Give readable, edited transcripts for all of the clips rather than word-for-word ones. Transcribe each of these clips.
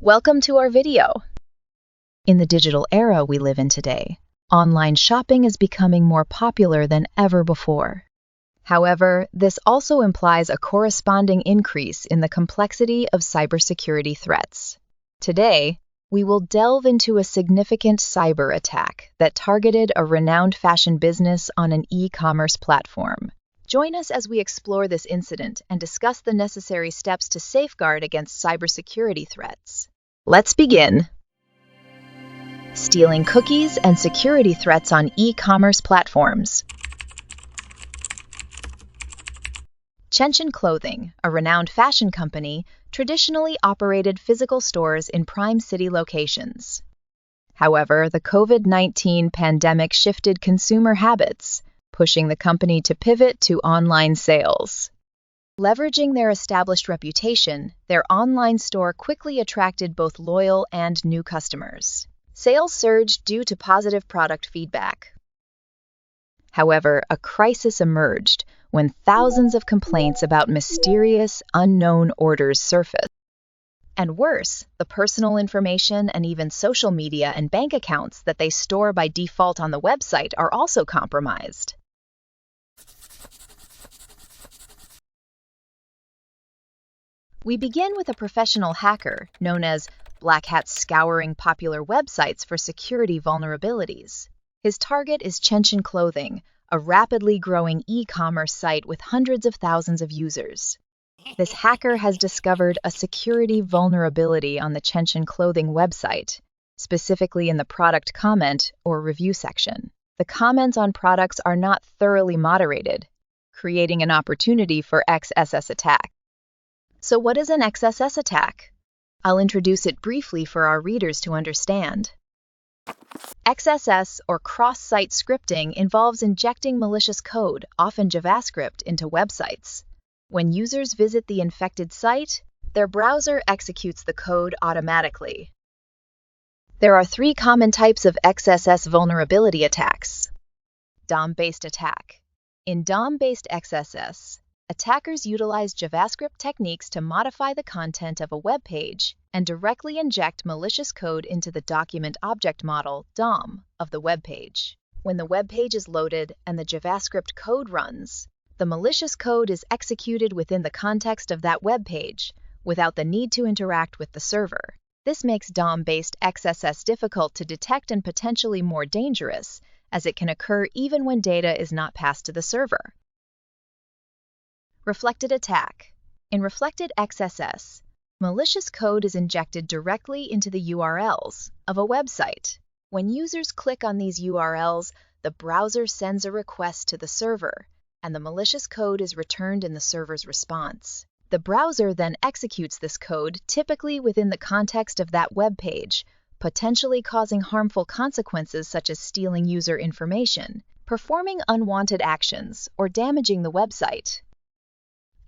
Welcome to our video. In the digital era we live in today, online shopping is becoming more popular than ever before. However, this also implies a corresponding increase in the complexity of cybersecurity threats. Today, we will delve into a significant cyber attack that targeted a renowned fashion business on an e-commerce platform. Join us as we explore this incident and discuss the necessary steps to safeguard against cybersecurity threats. Let's begin. Stealing cookies and security threats on e-commerce platforms. Chenchin Clothing, a renowned fashion company, traditionally operated physical stores in prime city locations. However, the COVID-19 pandemic shifted consumer habits, pushing the company to pivot to online sales. Leveraging their established reputation, their online store quickly attracted both loyal and new customers. Sales surged due to positive product feedback. However, a crisis emerged when thousands of complaints about mysterious, unknown orders surfaced. And worse, the personal information and even social media and bank accounts that they store by default on the website are also compromised. We begin with a professional hacker known as Black Hat scouring popular websites for security vulnerabilities. His target is Chenchin Clothing, a rapidly growing e-commerce site with hundreds of thousands of users. This hacker has discovered a security vulnerability on the Chenchin Clothing website, specifically in the product comment or review section. The comments on products are not thoroughly moderated, creating an opportunity for XSS attack. So what is an XSS attack? I'll introduce it briefly for our readers to understand. XSS, or cross-site scripting, involves injecting malicious code, often JavaScript, into websites. When users visit the infected site, their browser executes the code automatically. There are three common types of XSS vulnerability attacks. DOM-based attack. In DOM-based XSS, attackers utilize JavaScript techniques to modify the content of a web page and directly inject malicious code into the document object model, DOM, of the web page. When the web page is loaded and the JavaScript code runs, the malicious code is executed within the context of that web page, without the need to interact with the server. This makes DOM-based XSS difficult to detect and potentially more dangerous, as it can occur even when data is not passed to the server. Reflected attack. In reflected XSS, malicious code is injected directly into the URLs of a website. When users click on these URLs, the browser sends a request to the server, and the malicious code is returned in the server's response. The browser then executes this code typically within the context of that web page, potentially causing harmful consequences such as stealing user information, performing unwanted actions, or damaging the website.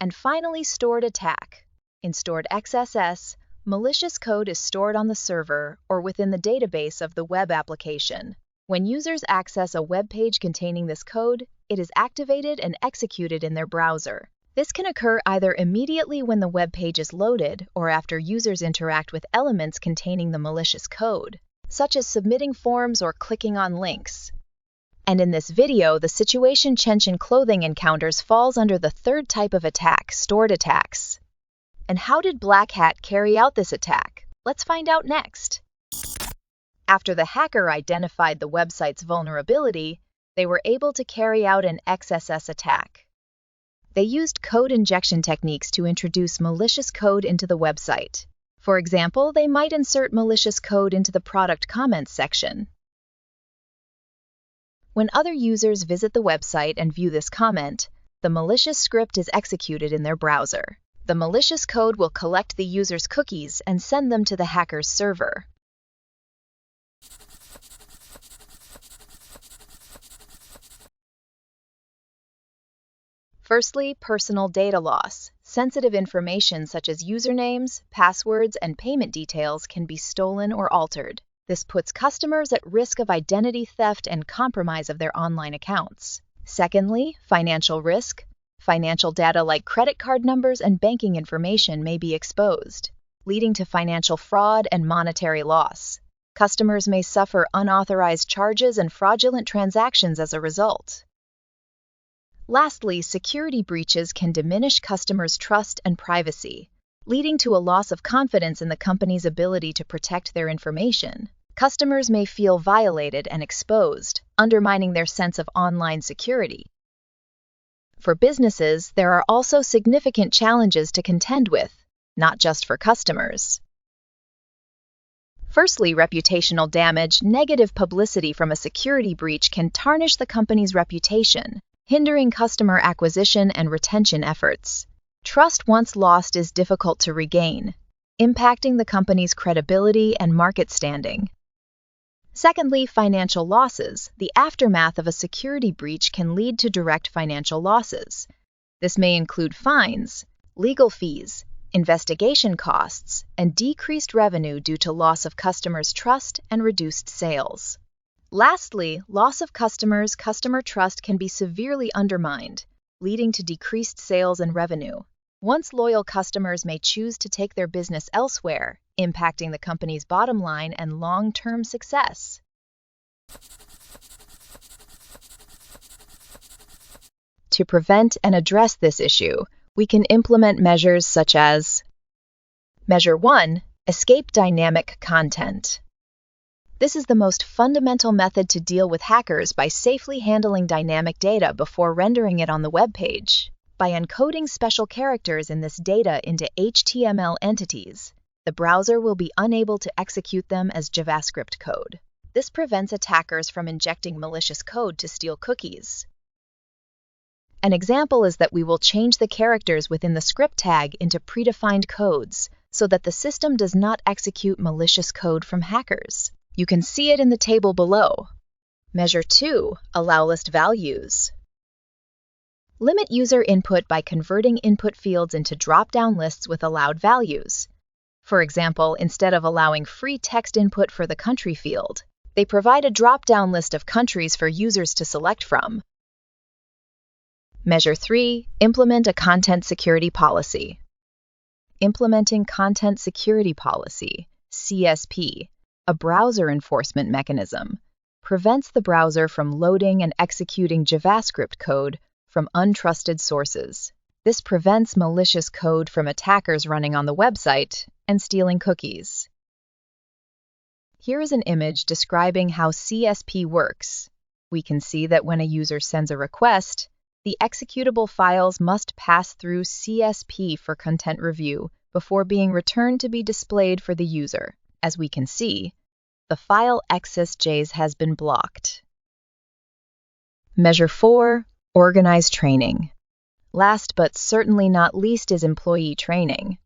And finally, stored attack. In stored XSS, malicious code is stored on the server or within the database of the web application. When users access a web page containing this code, it is activated and executed in their browser. This can occur either immediately when the web page is loaded or after users interact with elements containing the malicious code, such as submitting forms or clicking on links. And in this video, the situation Chenchin Clothing encounters falls under the third type of attack, stored attacks. And how did Black Hat carry out this attack? Let's find out next. After the hacker identified the website's vulnerability, they were able to carry out an XSS attack. They used code injection techniques to introduce malicious code into the website. For example, they might insert malicious code into the product comments section. When other users visit the website and view this comment, the malicious script is executed in their browser. The malicious code will collect the user's cookies and send them to the hacker's server. Firstly, personal data loss. Sensitive information such as usernames, passwords, and payment details can be stolen or altered. This puts customers at risk of identity theft and compromise of their online accounts. Secondly, financial risk. Financial data like credit card numbers and banking information may be exposed. leading to financial fraud and monetary loss. Customers may suffer unauthorized charges and fraudulent transactions as a result. Lastly, security breaches can diminish customers' trust and privacy, leading to a loss of confidence in the company's ability to protect their information. Customers may feel violated and exposed, undermining their sense of online security. For businesses, there are also significant challenges to contend with, not just for customers. Firstly, reputational damage. Negative publicity from a security breach can tarnish the company's reputation, hindering customer acquisition and retention efforts. Trust once lost is difficult to regain, impacting the company's credibility and market standing. Secondly, financial losses. The aftermath of a security breach can lead to direct financial losses. This may include fines, legal fees, investigation costs, and decreased revenue due to loss of customers' trust and reduced sales. Lastly, loss of customer trust can be severely undermined, leading to decreased sales and revenue. Once loyal customers may choose to take their business elsewhere, impacting the company's bottom line and long-term success. To prevent and address this issue, we can implement measures such as: Measure 1. Escape dynamic content. This is the most fundamental method to deal with hackers by safely handling dynamic data before rendering it on the web page. By encoding special characters in this data into HTML entities, the browser will be unable to execute them as JavaScript code. This prevents attackers from injecting malicious code to steal cookies. An example is that we will change the characters within the script tag into predefined codes so that the system does not execute malicious code from hackers. You can see it in the table below. Measure 2. Allow list values. Limit user input by converting input fields into drop-down lists with allowed values. For example, instead of allowing free text input for the country field, they provide a drop-down list of countries for users to select from. Measure 3. Implement a content security policy. Implementing Content Security Policy, CSP, a browser enforcement mechanism, prevents the browser from loading and executing JavaScript code from untrusted sources. This prevents malicious code from attackers running on the website and stealing cookies. Here is an image describing how CSP works. We can see that when a user sends a request, the executable files must pass through CSP for content review before being returned to be displayed for the user. As we can see, the file XSJs has been blocked. Measure 4. Organize training. Last but certainly not least is employee training.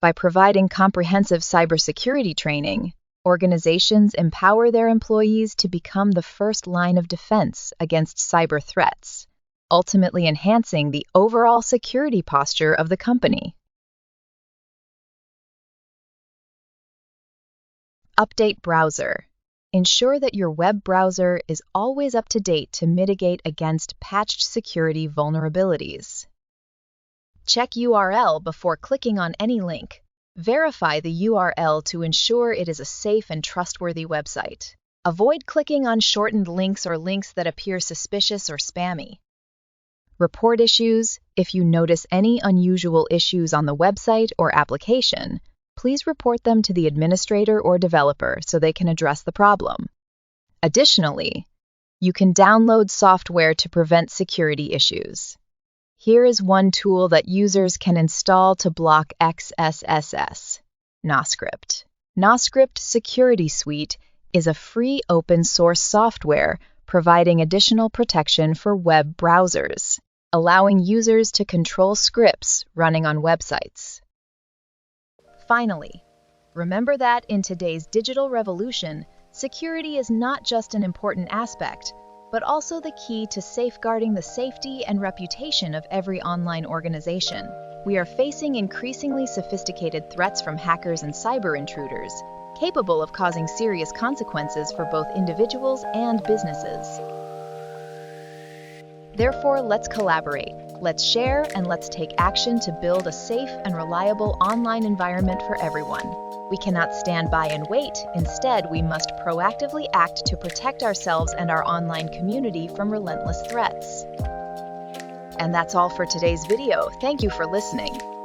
By providing comprehensive cybersecurity training, organizations empower their employees to become the first line of defense against cyber threats, ultimately enhancing the overall security posture of the company. Update browser. Ensure that your web browser is always up to date to mitigate against patched security vulnerabilities. Check URL before clicking on any link. Verify the URL to ensure it is a safe and trustworthy website. Avoid clicking on shortened links or links that appear suspicious or spammy. Report issues. If you notice any unusual issues on the website or application, please report them to the administrator or developer so they can address the problem. Additionally, you can download software to prevent security issues. Here is one tool that users can install to block XSSS, NoScript. NoScript Security Suite is a free open-source software providing additional protection for web browsers, allowing users to control scripts running on websites. Finally, remember that in today's digital revolution, security is not just an important aspect, but also the key to safeguarding the safety and reputation of every online organization. We are facing increasingly sophisticated threats from hackers and cyber intruders, capable of causing serious consequences for both individuals and businesses. Therefore, let's collaborate. Let's share and let's take action to build a safe and reliable online environment for everyone. We cannot stand by and wait. Instead, we must proactively act to protect ourselves and our online community from relentless threats. And that's all for today's video. Thank you for listening.